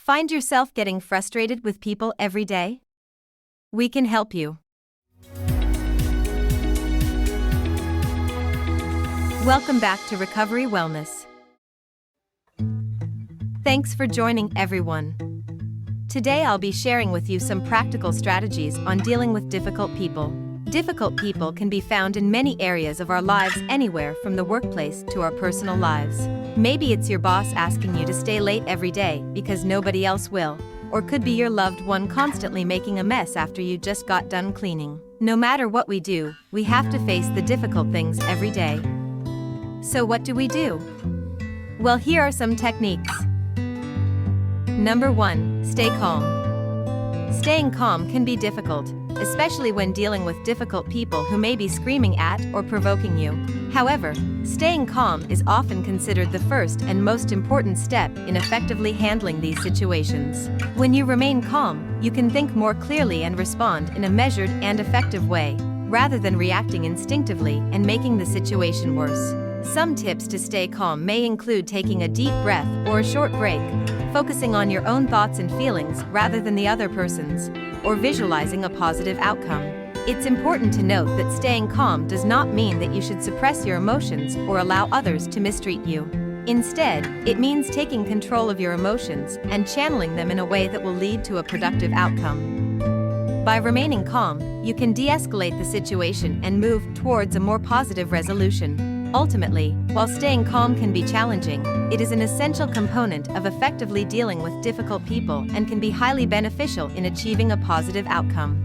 Find yourself getting frustrated with people every day? We can help you. Welcome back to Recovery Wellness. Thanks for joining, everyone. Today I'll be sharing with you some practical strategies on dealing with difficult people. Difficult people can be found in many areas of our lives, anywhere from the workplace to our personal lives. Maybe it's your boss asking you to stay late every day because nobody else will, or could be your loved one constantly making a mess after you just got done cleaning. No matter what we do, we have to face the difficult things every day. So what do we do? Well, here are some techniques. Number 1, stay calm. Staying calm can be difficult, especially when dealing with difficult people who may be screaming at or provoking you. However, staying calm is often considered the first and most important step in effectively handling these situations. When you remain calm, you can think more clearly and respond in a measured and effective way, rather than reacting instinctively and making the situation worse. Some tips to stay calm may include taking a deep breath or a short break, focusing on your own thoughts and feelings rather than the other person's, or visualizing a positive outcome. It's important to note that staying calm does not mean that you should suppress your emotions or allow others to mistreat you. Instead, it means taking control of your emotions and channeling them in a way that will lead to a productive outcome. By remaining calm, you can de-escalate the situation and move towards a more positive resolution. Ultimately, while staying calm can be challenging, it is an essential component of effectively dealing with difficult people and can be highly beneficial in achieving a positive outcome.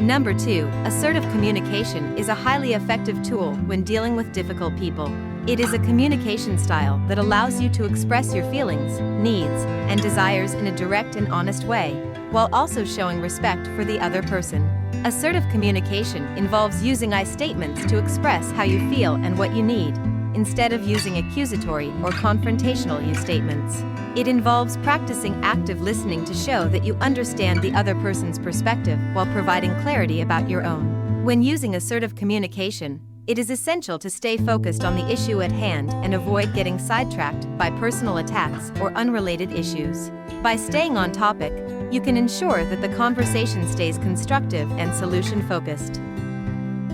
Number 2, assertive communication is a highly effective tool when dealing with difficult people. It is a communication style that allows you to express your feelings, needs, and desires in a direct and honest way, while also showing respect for the other person. Assertive communication involves using I statements to express how you feel and what you need, instead of using accusatory or confrontational you statements. It involves practicing active listening to show that you understand the other person's perspective while providing clarity about your own. When using assertive communication, it is essential to stay focused on the issue at hand and avoid getting sidetracked by personal attacks or unrelated issues. By staying on topic, you can ensure that the conversation stays constructive and solution-focused.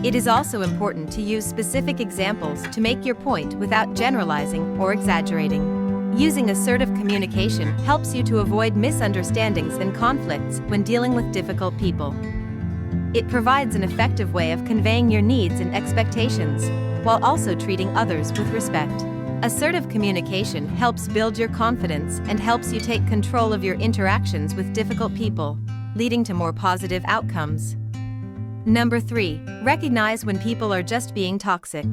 It is also important to use specific examples to make your point without generalizing or exaggerating. Using assertive communication helps you to avoid misunderstandings and conflicts when dealing with difficult people. It provides an effective way of conveying your needs and expectations, while also treating others with respect. Assertive communication helps build your confidence and helps you take control of your interactions with difficult people, leading to more positive outcomes. Number 3, recognize when people are just being toxic.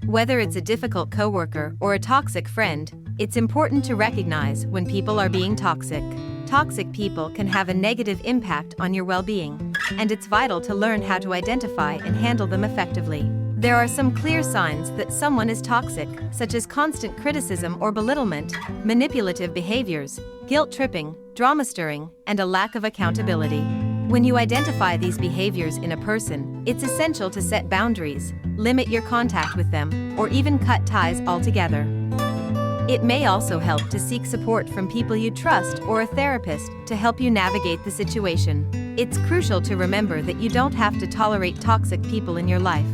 Whether it's a difficult coworker or a toxic friend, it's important to recognize when people are being toxic. Toxic people can have a negative impact on your well-being, and it's vital to learn how to identify and handle them effectively. There are some clear signs that someone is toxic, such as constant criticism or belittlement, manipulative behaviors, guilt-tripping, drama-stirring, and a lack of accountability. When you identify these behaviors in a person, it's essential to set boundaries, limit your contact with them, or even cut ties altogether. It may also help to seek support from people you trust or a therapist to help you navigate the situation. It's crucial to remember that you don't have to tolerate toxic people in your life.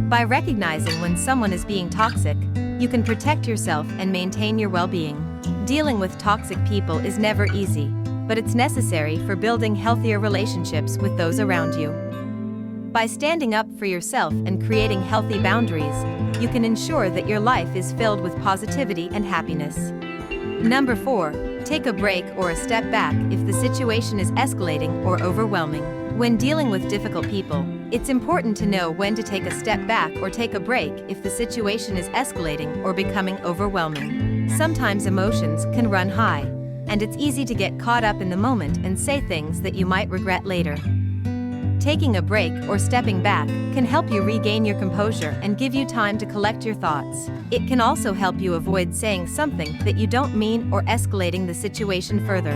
By recognizing when someone is being toxic, you can protect yourself and maintain your well-being. Dealing with toxic people is never easy, but it's necessary for building healthier relationships with those around you. By standing up for yourself and creating healthy boundaries, you can ensure that your life is filled with positivity and happiness. Number 4, take a break or a step back if the situation is escalating or overwhelming. When dealing with difficult people, it's important to know when to take a step back or take a break if the situation is escalating or becoming overwhelming. Sometimes emotions can run high, and it's easy to get caught up in the moment and say things that you might regret later. Taking a break or stepping back can help you regain your composure and give you time to collect your thoughts. It can also help you avoid saying something that you don't mean or escalating the situation further.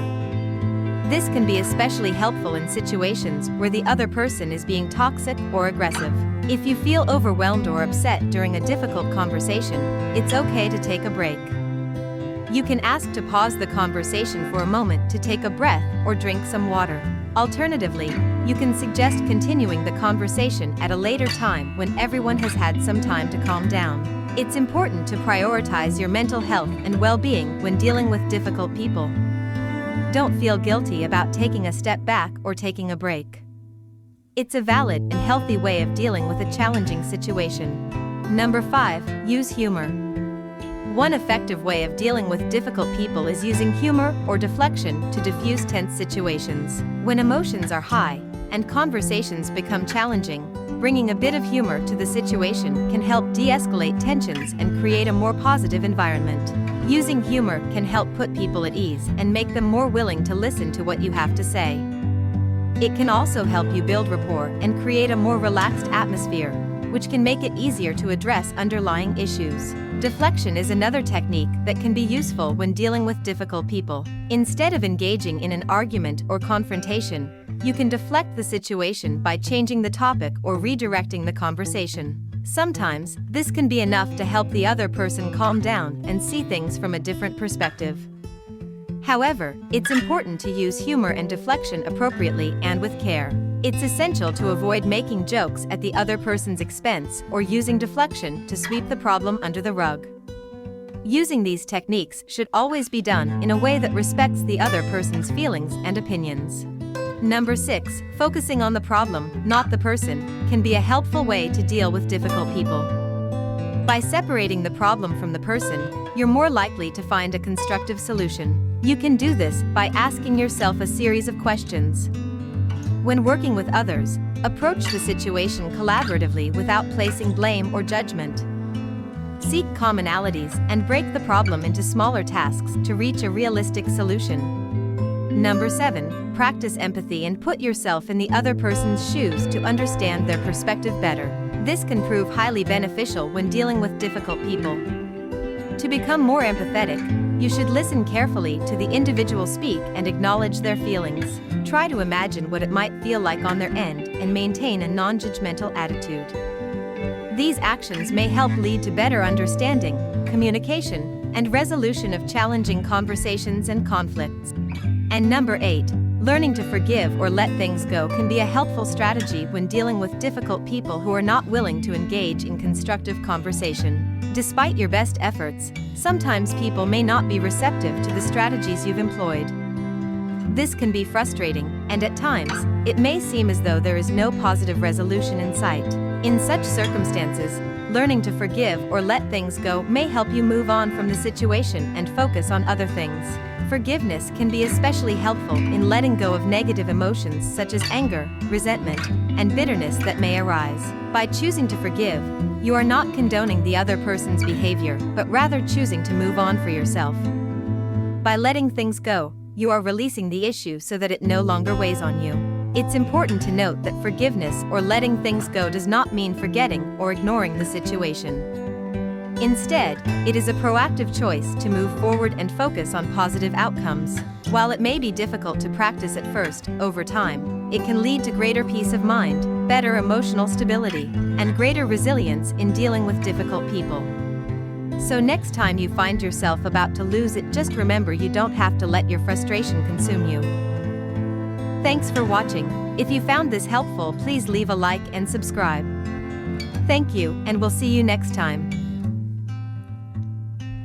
This can be especially helpful in situations where the other person is being toxic or aggressive. If you feel overwhelmed or upset during a difficult conversation, it's okay to take a break. You can ask to pause the conversation for a moment to take a breath or drink some water. Alternatively, you can suggest continuing the conversation at a later time when everyone has had some time to calm down. It's important to prioritize your mental health and well-being when dealing with difficult people. Don't feel guilty about taking a step back or taking a break. It's a valid and healthy way of dealing with a challenging situation. Number 5. Use humor. One effective way of dealing with difficult people is using humor or deflection to diffuse tense situations. When emotions are high and conversations become challenging, bringing a bit of humor to the situation can help de-escalate tensions and create a more positive environment. Using humor can help put people at ease and make them more willing to listen to what you have to say. It can also help you build rapport and create a more relaxed atmosphere, which can make it easier to address underlying issues. Deflection is another technique that can be useful when dealing with difficult people. Instead of engaging in an argument or confrontation, you can deflect the situation by changing the topic or redirecting the conversation. Sometimes, this can be enough to help the other person calm down and see things from a different perspective. However, it's important to use humor and deflection appropriately and with care. It's essential to avoid making jokes at the other person's expense or using deflection to sweep the problem under the rug. Using these techniques should always be done in a way that respects the other person's feelings and opinions. Number 6. Focusing on the problem, not the person, can be a helpful way to deal with difficult people. By separating the problem from the person, you're more likely to find a constructive solution. You can do this by asking yourself a series of questions. When working with others, approach the situation collaboratively without placing blame or judgment. Seek commonalities and break the problem into smaller tasks to reach a realistic solution. Number 7. Practice empathy and put yourself in the other person's shoes to understand their perspective better. This can prove highly beneficial when dealing with difficult people. To become more empathetic, you should listen carefully to the individual speak and acknowledge their feelings. Try to imagine what it might feel like on their end and maintain a non-judgmental attitude. These actions may help lead to better understanding, communication, and resolution of challenging conversations and conflicts. And number 8. Learning to forgive or let things go can be a helpful strategy when dealing with difficult people who are not willing to engage in constructive conversation. Despite your best efforts, sometimes people may not be receptive to the strategies you've employed. This can be frustrating, and at times, it may seem as though there is no positive resolution in sight. In such circumstances, learning to forgive or let things go may help you move on from the situation and focus on other things. Forgiveness can be especially helpful in letting go of negative emotions such as anger, resentment, and bitterness that may arise. By choosing to forgive, you are not condoning the other person's behavior, but rather choosing to move on for yourself. By letting things go, you are releasing the issue so that it no longer weighs on you. It's important to note that forgiveness or letting things go does not mean forgetting or ignoring the situation. Instead, it is a proactive choice to move forward and focus on positive outcomes. While it may be difficult to practice at first, over time, it can lead to greater peace of mind, better emotional stability, and greater resilience in dealing with difficult people. So next time you find yourself about to lose it, just remember you don't have to let your frustration consume you. Thanks for watching. If you found this helpful, please leave a like and subscribe. Thank you, and we'll see you next time.